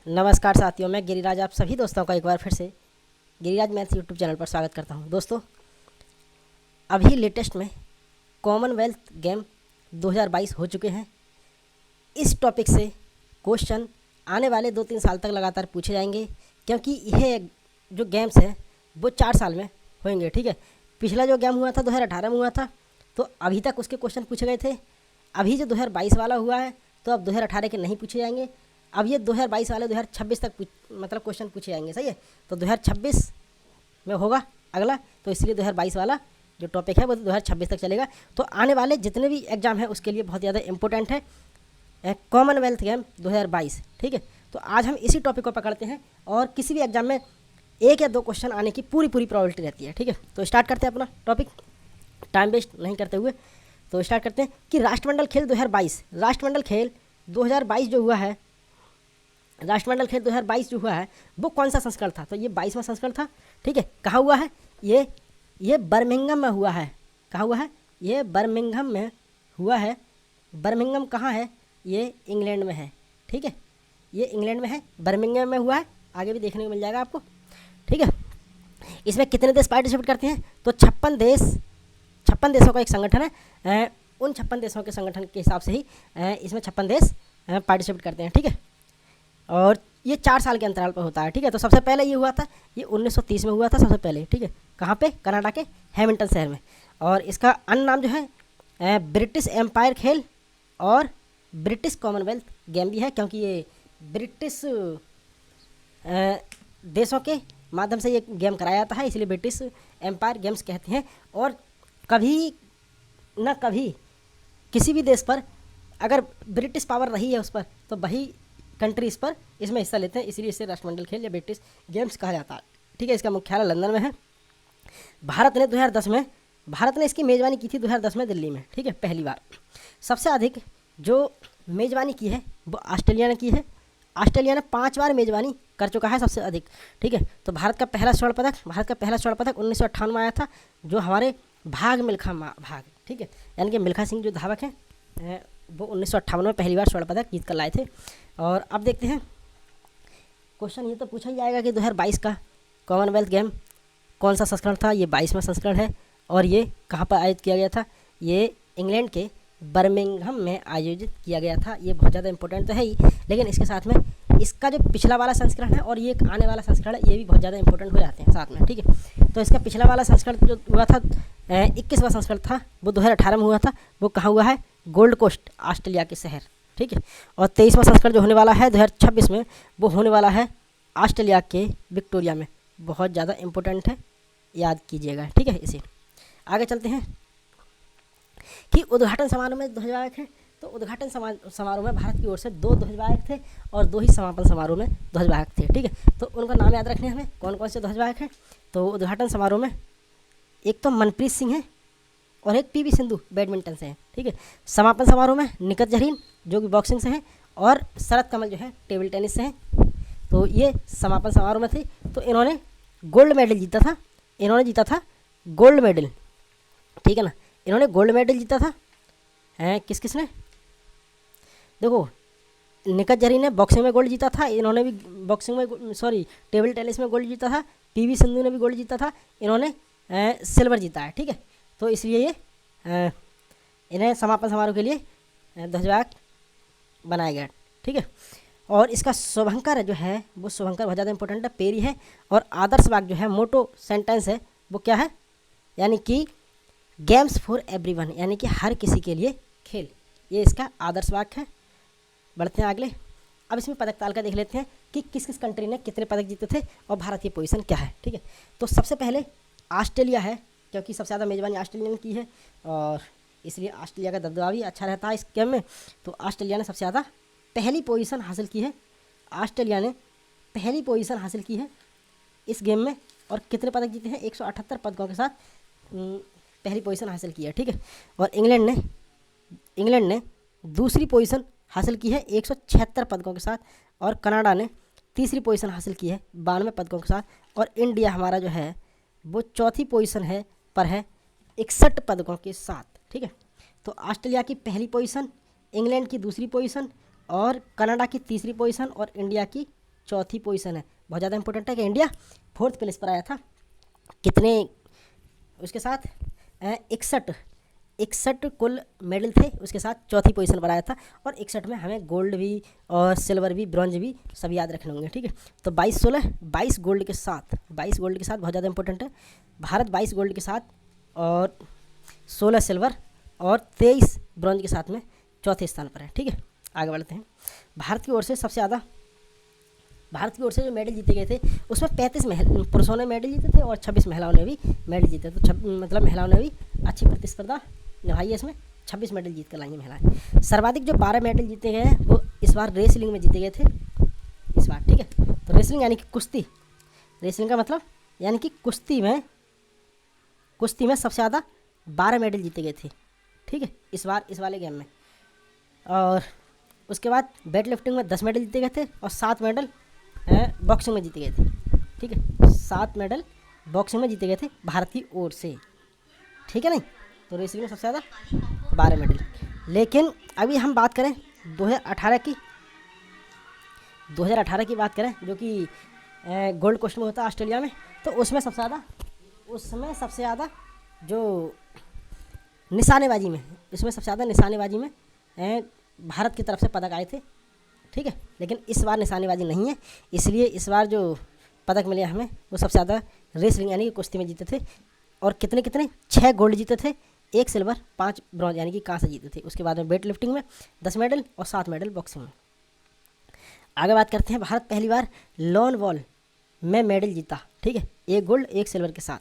नमस्कार साथियों, मैं गिरिराज आप सभी दोस्तों का एक बार फिर से गिरिराज मैथ्स यूट्यूब चैनल पर स्वागत करता हूं। दोस्तों, अभी लेटेस्ट में कॉमनवेल्थ गेम 2022 हो चुके हैं। इस टॉपिक से क्वेश्चन आने वाले 2-3 साल तक लगातार पूछे जाएंगे, क्योंकि यह जो गेम्स हैं वो 4 साल में होंगे। ठीक है, पिछला जो गेम हुआ था 2018 में हुआ था, तो अभी तक उसके क्वेश्चन पूछे गए थे। अभी जो 2022 वाला हुआ है तो अब 2018 के नहीं पूछे जाएंगे। अब ये 2022 वाले 2026 तक मतलब क्वेश्चन पूछे जाएंगे। सही है, तो 2026 में होगा अगला, तो इसलिए 2022 वाला जो टॉपिक है वो 2026 तक चलेगा। तो आने वाले जितने भी एग्जाम हैं उसके लिए बहुत ज़्यादा इंपॉर्टेंट है कॉमनवेल्थ गेम 2022। ठीक है, तो आज हम इसी टॉपिक को पकड़ते हैं और किसी भी एग्जाम में 1 या 2 क्वेश्चन आने की पूरी प्रोबेबिलिटी रहती है। ठीक है, तो स्टार्ट करते हैं अपना टॉपिक, टाइम वेस्ट नहीं करते हुए। तो स्टार्ट करते हैं कि राष्ट्रमंडल खेल 2022, राष्ट्रमंडल खेल 2022 जो हुआ है, राष्ट्रमंडल खेल 2022 जो हुआ है वो कौन सा संस्करण था? तो ये 22वां संस्करण था। ठीक है, कहाँ हुआ है? ये बर्मिंघम में हुआ है। कहाँ हुआ है? ये बर्मिंघम में हुआ है। बर्मिंघम कहाँ है? ये इंग्लैंड में है। ठीक है, ये इंग्लैंड में है, बर्मिंघम में हुआ है। आगे भी देखने को मिल जाएगा आपको। ठीक है, इसमें कितने देश पार्टिसिपेट करते हैं? तो 56 देशों का एक संगठन है। उन 56 देशों के संगठन के हिसाब से ही इसमें 56 देश पार्टिसिपेट करते हैं। ठीक है, और ये 4 साल के अंतराल पर होता है। ठीक है, तो सबसे पहले ये हुआ था, ये 1930 में हुआ था सबसे पहले। ठीक है, कहाँ पे? कनाडा के हैमिल्टन शहर में। और इसका अन्य नाम जो है ब्रिटिश एम्पायर खेल और ब्रिटिश कॉमनवेल्थ गेम भी है, क्योंकि ये ब्रिटिश देशों के माध्यम से ये गेम कराया जाता है, इसलिए ब्रिटिश एम्पायर गेम्स कहते हैं। और कभी न कभी किसी भी देश पर अगर ब्रिटिश पावर रही है उस पर, तो वही कंट्री इस पर इसमें हिस्सा लेते हैं, इसलिए इसे राष्ट्रमंडल खेल या ब्रिटिश गेम्स कहा जाता है। ठीक है, इसका मुख्यालय लंदन में है। भारत ने 2010 में इसकी मेज़बानी की थी 2010 में दिल्ली में। ठीक है, पहली बार। सबसे अधिक जो मेज़बानी की है वो ऑस्ट्रेलिया ने की है। ऑस्ट्रेलिया ने 5 बार मेज़बानी कर चुका है, सबसे अधिक। ठीक है, तो भारत का पहला स्वर्ण पदक 1958 में आया था, जो हमारे भाग मिल्खा भाग। ठीक है, यानी कि मिल्खा सिंह जो धावक हैं वो 1958 में पहली बार स्वर्ण पदक जीत कर लाए थे। और अब देखते हैं क्वेश्चन, ये तो पूछा ही जाएगा कि 2022 का कॉमनवेल्थ गेम कौन सा संस्करण था? ये 22वां संस्करण है। और ये कहाँ पर आयोजित किया गया था? ये इंग्लैंड के बर्मिंघम में आयोजित किया गया था। ये बहुत ज़्यादा इंपॉर्टेंट तो है ही, लेकिन इसके साथ में इसका जो पिछला वाला संस्करण है और ये आने वाला संस्करण है, ये भी बहुत ज़्यादा इंपॉर्टेंट हो जाते हैं साथ में। ठीक है, तो इसका पिछला वाला संस्करण जो हुआ था 21वां संस्करण था, वो 2018 में हुआ था। वो कहाँ हुआ है? गोल्ड कोस्ट, ऑस्ट्रेलिया के शहर। ठीक है, और 23वां संस्करण जो होने वाला है 2026 में, वो होने वाला है ऑस्ट्रेलिया के विक्टोरिया में। बहुत ज़्यादा इंपॉर्टेंट है, याद कीजिएगा। ठीक है, इसे आगे चलते हैं कि उद्घाटन समारोह में ध्वजवाहक है। तो उद्घाटन समारोह में भारत की ओर से 2 ध्वजवाहक थे और 2 ही समापन समारोह में ध्वजवाहक थे। ठीक है, तो उनका नाम याद रखने हमें, कौन कौन से ध्वजवाहक हैं। तो उद्घाटन समारोह में एक तो मनप्रीत सिंह है और एक पीवी सिंधु बैडमिंटन से हैं। ठीक है, समापन समारोह में निखत जरीन जो कि बॉक्सिंग से हैं और शरद कमल जो है टेबल टेनिस से हैं। तो ये समापन समारोह में थे। तो इन्होंने गोल्ड मेडल जीता था, इन्होंने जीता था गोल्ड मेडल। ठीक है ना, इन्होंने गोल्ड मेडल जीता था। किसने? देखो, निखत जरीन ने बॉक्सिंग में गोल्ड जीता था, इन्होंने भी बॉक्सिंग में टेबल टेनिस में गोल्ड जीता था। पीवी सिंधु ने भी गोल्ड जीता था, इन्होंने सिल्वर जीता है। ठीक है, तो इसलिए ये इन्हें समापन समारोह के लिए ध्वजवाहक बनाया गया। ठीक है, और इसका शुभंकर जो है वो शुभंकर बहुत ज़्यादा इंपॉर्टेंट है, पेरी है। और आदर्श वाक्य जो है, मोटो सेंटेंस है, वो क्या है? यानी कि गेम्स फॉर एवरीवन, यानी कि हर किसी के लिए खेल। ये इसका आदर्श वाक्य है। बढ़ते हैं अगले। अब इसमें पदक तालिका देख लेते हैं कि किस किस कंट्री ने कितने पदक जीते थे और भारत की पोजीशन क्या है। ठीक है, तो सबसे पहले ऑस्ट्रेलिया है, क्योंकि सबसे ज़्यादा मेज़बानी ऑस्ट्रेलिया ने की है और इसलिए ऑस्ट्रेलिया का दबदबा भी अच्छा रहता है इस गेम में। तो ऑस्ट्रेलिया ने सबसे ज़्यादा पहली पोजीशन हासिल की है। ऑस्ट्रेलिया ने पहली पोजीशन हासिल की है इस गेम में और कितने पदक जीते हैं? 178 पदकों के साथ पहली पोजीशन हासिल की है। ठीक है, और इंग्लैंड ने दूसरी पोजीशन हासिल की है 176 पदकों के साथ। और कनाडा ने तीसरी पोजीशन हासिल की है 92 पदकों के साथ। और इंडिया हमारा जो है वो चौथी पोजीशन है पर है 61 पदकों के साथ। ठीक है, तो ऑस्ट्रेलिया की पहली पोजीशन, इंग्लैंड की दूसरी पोजीशन और कनाडा की तीसरी पोजीशन और इंडिया की चौथी पोजीशन है, बहुत ज़्यादा इंपॉर्टेंट है कि इंडिया 4th प्लेस पर आया था। कितने उसके साथ 61 कुल मेडल थे, उसके साथ चौथी पोजीशन पर आया था। और 61 में हमें गोल्ड भी और सिल्वर भी ब्रॉन्ज भी सब याद रखने होंगे, ठीक है। तो 22 गोल्ड के साथ बहुत ज़्यादा इंपॉर्टेंट है। भारत 22 गोल्ड के साथ और 16 सिल्वर और 23 ब्रॉन्ज के साथ में चौथे स्थान पर है, ठीक है। आगे बढ़ते हैं। भारत की ओर से जो मेडल जीते गए थे उसमें 35 पुरुषों ने मेडल जीते थे और 26 महिलाओं ने भी मेडल जीते। तो मतलब महिलाओं ने भी अच्छी प्रतिस्पर्धा निभाई है, इसमें 26 मेडल जीत कर लाई हैं महिलाएं। सर्वाधिक जो 12 मेडल जीते गए हैं वो इस बार रेसलिंग में जीते गए थे इस बार, ठीक है। तो रेसलिंग यानी कि कुश्ती, रेसलिंग का मतलब यानी कि कुश्ती में सबसे ज़्यादा 12 मेडल जीते गए थे, ठीक है, इस बार इस वाले गेम में। और उसके बाद वेट लिफ्टिंग में 10 मेडल जीते गए थे और 7 मेडल बॉक्सिंग में जीते गए थे, ठीक है। 7 मेडल बॉक्सिंग में जीते गए थे भारत की ओर से, ठीक है नहीं। तो रेसलिंग में सबसे ज़्यादा 12 मेडल। लेकिन अभी हम बात करें 2018 की बात करें, जो कि गोल्ड कोस्ट में होता है ऑस्ट्रेलिया में, तो उसमें सबसे ज़्यादा जो निशानेबाजी में भारत की तरफ से पदक आए थे, ठीक है। लेकिन इस बार निशानेबाजी नहीं है, इसलिए इस बार जो पदक मिले हमें वो सबसे ज़्यादा रेसलिंग यानी कि कुश्ती में जीते थे। और कितने 6 गोल्ड जीते थे, 1 सिल्वर, 5 ब्रॉन्ज यानी कि कांसे जीते थे। उसके बाद में वेट लिफ्टिंग में 10 मेडल और 7 मेडल बॉक्सिंग में। आगे बात करते हैं, भारत पहली बार लॉन वॉल में मेडल जीता, ठीक है, 1 गोल्ड 1 सिल्वर के साथ।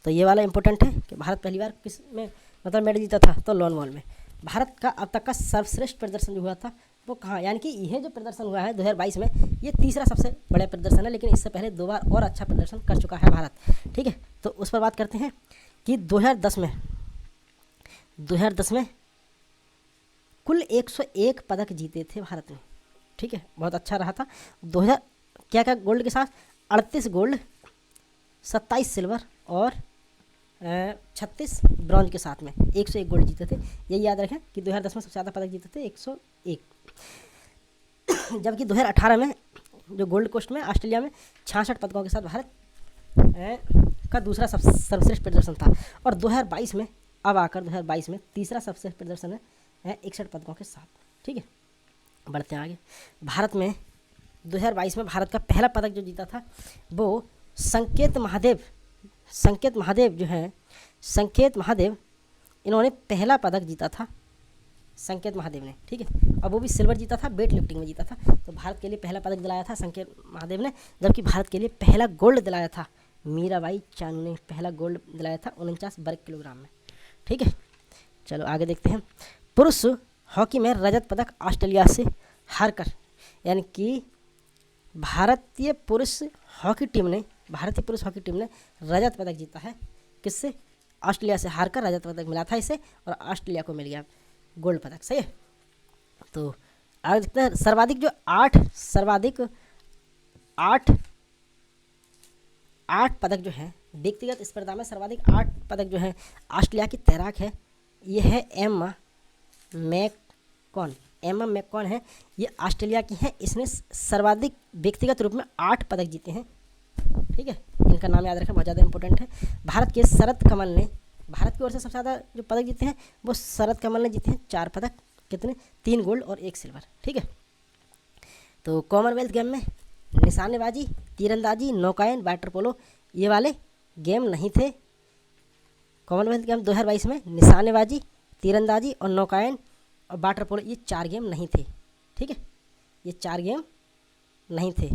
तो ये वाला इंपॉर्टेंट है कि भारत पहली बार किस में मतलब मेडल जीता था, तो लॉन वॉल में। भारत का अब तक का सर्वश्रेष्ठ प्रदर्शन जो हुआ था वो कहाँ, यानी कि यह जो प्रदर्शन हुआ है 2022 में, ये तीसरा सबसे बड़ा प्रदर्शन है, लेकिन इससे पहले 2 बार और अच्छा प्रदर्शन कर चुका है भारत, ठीक है। तो उस पर बात करते हैं कि 2010 में कुल 101 पदक जीते थे भारत ने, ठीक है, बहुत अच्छा रहा था। 2000 क्या गोल्ड के साथ 38 गोल्ड, 27 सिल्वर और 36 ब्रॉन्ज के साथ में 101 गोल्ड जीते थे। यही याद रखें कि 2010 में सबसे ज़्यादा पदक जीते थे 101, जबकि 2018 में जो गोल्ड कोस्ट में ऑस्ट्रेलिया में 66 पदकों के साथ भारत का दूसरा सर्वश्रेष्ठ प्रदर्शन था। और 2022 में तीसरा सर्वश्रेष्ठ प्रदर्शन है 61 पदकों के साथ, ठीक है। बढ़ते हैं आगे। भारत में 2022 में भारत का पहला पदक जो जीता था वो संकेत महादेव इन्होंने पहला पदक जीता था, संकेत महादेव ने, ठीक है। अब वो भी सिल्वर जीता था, वेट लिफ्टिंग में जीता था। तो भारत के लिए पहला पदक दिलाया था संकेत महादेव ने, जबकि भारत के लिए पहला गोल्ड दिलाया था मीराबाई चानू ने, पहला गोल्ड दिलाया था 49 वर्ग किलोग्राम में, ठीक है। चलो आगे देखते हैं। पुरुष हॉकी में रजत पदक ऑस्ट्रेलिया से हारकर, यानी कि भारतीय पुरुष हॉकी टीम ने रजत पदक जीता है, किससे, ऑस्ट्रेलिया से हारकर रजत पदक मिला था इसे, और ऑस्ट्रेलिया को मिल गया गोल्ड पदक, सही है। तो आगे देखते हैं। सर्वाधिक 8 पदक जो है व्यक्तिगत स्पर्धा में, सर्वाधिक 8 पदक जो है ऑस्ट्रेलिया की तैराक है, ये है एम्मा मैककॉन है, ये ऑस्ट्रेलिया की है। इसने सर्वाधिक व्यक्तिगत रूप में 8 पदक जीते हैं, ठीक है। इनका नाम याद रखें, बहुत ज़्यादा इंपॉर्टेंट है। भारत के शरद कमल ने, भारत की ओर से सबसे ज़्यादा जो पदक जीते हैं वो शरद कमल ने जीते हैं, 4 पदक, कितने, 3 गोल्ड और 1 सिल्वर, ठीक है। तो कॉमनवेल्थ गेम में निशानेबाजी, तीरंदाजी, नौकायन, वाटर पोलो ये वाले गेम नहीं थे। कॉमनवेल्थ गेम 2022 में निशानेबाजी, तीरंदाजी और नौकायन और वाटर पोलो ये 4 गेम नहीं थे, ठीक है, ये 4 गेम नहीं थे,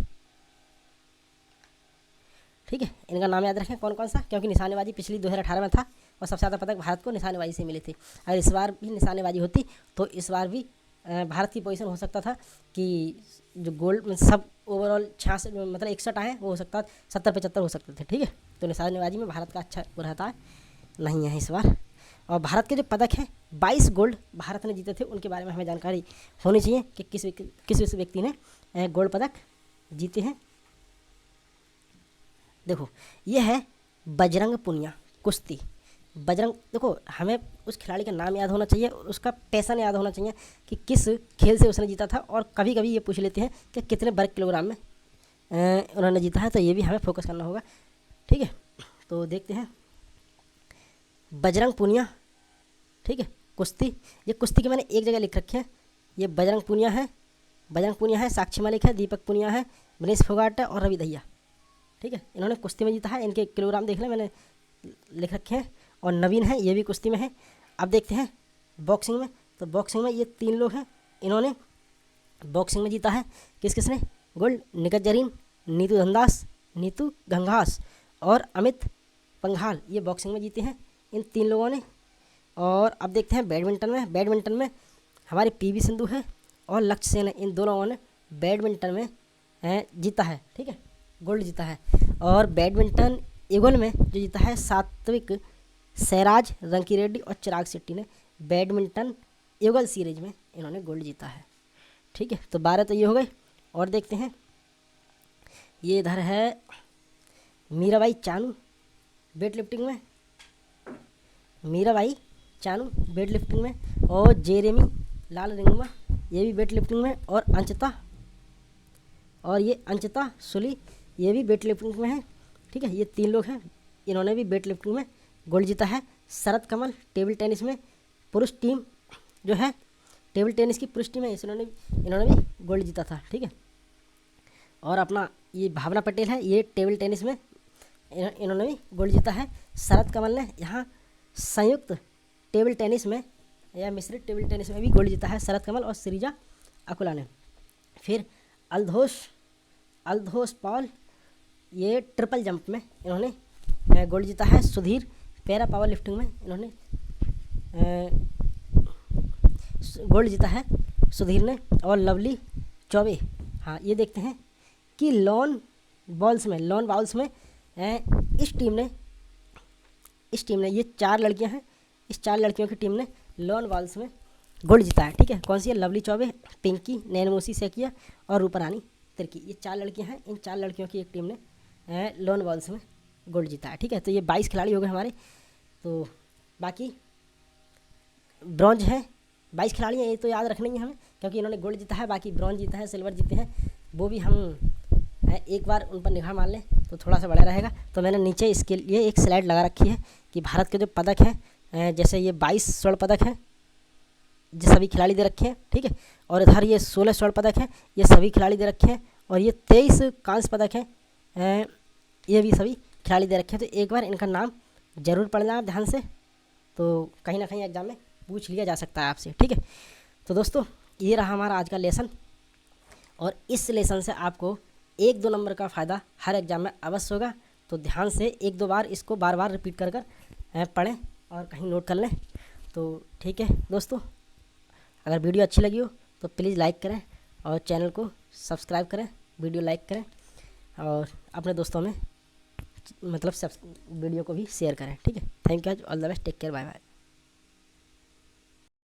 ठीक है। इनका नाम याद रखें कौन कौन सा, क्योंकि निशानेबाजी पिछली 2018 में था और सबसे ज़्यादा पदक भारत को निशानेबाजी से मिले थे। अगर इस बार भी निशानेबाजी होती तो इस बार भी भारत की पोजीशन हो सकता था कि जो गोल्ड सब ओवरऑल 66 मतलब 61 आए, वो हो सकता 70-75 हो सकते थे, ठीक है। तो निशानेबाजी में भारत का अच्छा वो रहता है, नहीं है इस बार। और भारत के जो पदक हैं 22 गोल्ड भारत ने जीते थे, उनके बारे में हमें जानकारी होनी चाहिए कि किस व्यक्ति ने गोल्ड पदक जीते हैं। देखो ये है बजरंग पुनिया, कुश्ती। बजरंग, देखो हमें उस खिलाड़ी का नाम याद होना चाहिए, उसका पैसन याद होना चाहिए कि किस खेल से उसने जीता था। और कभी कभी ये पूछ लेते हैं कि कितने वर्ग किलोग्राम में उन्होंने जीता है, तो ये भी हमें फोकस करना होगा। ठीक है, तो देखते हैं बजरंग पूनिया। ठीक है, कुश्ती, ये कुश्ती के मैंने एक जगह लिख रखे हैं। ये बजरंग पूनिया है, साक्षी मलिक है, दीपक पूनिया है, मनीष फोगाट है और रवि दहिया। ठीक है, इन्होंने कुश्ती में जीता है, इनके किलोग्राम देख लें, मैंने लिख रखे हैं। और नवीन है, ये भी कुश्ती में है। अब देखते हैं बॉक्सिंग में, तो बॉक्सिंग में ये 3 लोग हैं, इन्होंने बॉक्सिंग में जीता है। किसने गोल्ड? निखत जरीन, नीतू घंघास और अमित पंघाल, ये बॉक्सिंग में जीते हैं इन 3 लोगों ने। और अब देखते हैं बैडमिंटन में हमारे पीवी सिंधु है और लक्ष्य सेन है, इन 2 लोगों ने बैडमिंटन में जीता है। ठीक है, गोल्ड जीता है। और बैडमिंटन युगल में जो जीता है सात्विक सैराज, रंकी रेड्डी और चिराग शेट्टी ने बैडमिंटन युगल सीरीज में इन्होंने गोल्ड जीता है। ठीक है, तो 12 तो ये हो गए। और देखते हैं ये इधर है मीराबाई चानू वेट लिफ्टिंग में, और जेरेमी लाल रिंगमा, ये भी वेट लिफ्टिंग में, और अंचिता सुली, ये भी वेट लिफ्टिंग में है। ठीक है, ये 3 लोग हैं, इन्होंने भी वेट लिफ्टिंग में गोल्ड जीता है। शरद कमल टेबल टेनिस में पुरुष टीम जो है, टेबल टेनिस की पुरुष टीम है, इन्होंने भी गोल्ड जीता था। ठीक है, और अपना ये भावना पटेल है, ये टेबल टेनिस में इन्होंने भी गोल्ड जीता है। शरद कमल ने यहाँ संयुक्त टेबल टेनिस में या मिश्रित टेबल टेनिस में भी गोल्ड जीता है, शरद कमल और श्रीजा अकुला ने। फिर अल्धोस पॉल, ये ट्रिपल जंप में इन्होंने गोल्ड जीता है। सुधीर पैरा पावर लिफ्टिंग में इन्होंने गोल्ड जीता है सुधीर ने। और लवली चौबे, हाँ ये देखते हैं कि लॉन बाउल्स में इस टीम ने ये 4 लड़कियां हैं, इस 4 लड़कियों की टीम ने लॉन बाउल्स में गोल्ड जीता है। ठीक है, कौन सी है? लवली चौबे, पिंकी, नैनमोसी सेकिया और रूपरानी तिर्की, ये 4 लड़कियां हैं। इन 4 लड़कियों की एक टीम ने लॉन बाउल्स में गोल्ड जीता है। ठीक है, तो ये 22 खिलाड़ी हो गए हमारे। तो बाकी ब्रॉन्ज है, 22 खिलाड़ी हैं, ये तो याद रखना ही है हमें, क्योंकि इन्होंने गोल्ड जीता है। बाकी ब्रॉन्ज जीता है, सिल्वर जीते हैं, वो भी हम एक बार उन पर निगाह मार लें तो थोड़ा सा बड़ा रहेगा। तो मैंने नीचे इसके लिए एक स्लाइड लगा रखी है कि भारत के जो पदक हैं, जैसे ये 22 स्वर्ण पदक हैं, जो सभी खिलाड़ी दे रखे हैं। ठीक है, और इधर ये 16 स्वर्ण पदक हैं, ये सभी खिलाड़ी दे रखे हैं, और ये 23 कांस्य पदक हैं, ये भी सभी खिलाड़ी दे रखे हैं। तो एक बार इनका नाम ज़रूर पढ़ना आप ध्यान से, तो कहीं ना कहीं एग्जाम में पूछ लिया जा सकता है आपसे। ठीक है, तो दोस्तों ये रहा हमारा आज का लेसन, और इस लेसन से आपको 1-2 नंबर का फ़ायदा हर एग्ज़ाम में अवश्य होगा। तो ध्यान से 1-2 बार इसको बार रिपीट कर पढ़ें और कहीं नोट कर लें। तो ठीक है दोस्तों, अगर वीडियो अच्छी लगी हो तो प्लीज़ लाइक करें और चैनल को सब्सक्राइब करें, वीडियो लाइक करें और अपने दोस्तों में मतलब वीडियो को भी शेयर करें। ठीक है, thank you, all the best, take care, bye bye.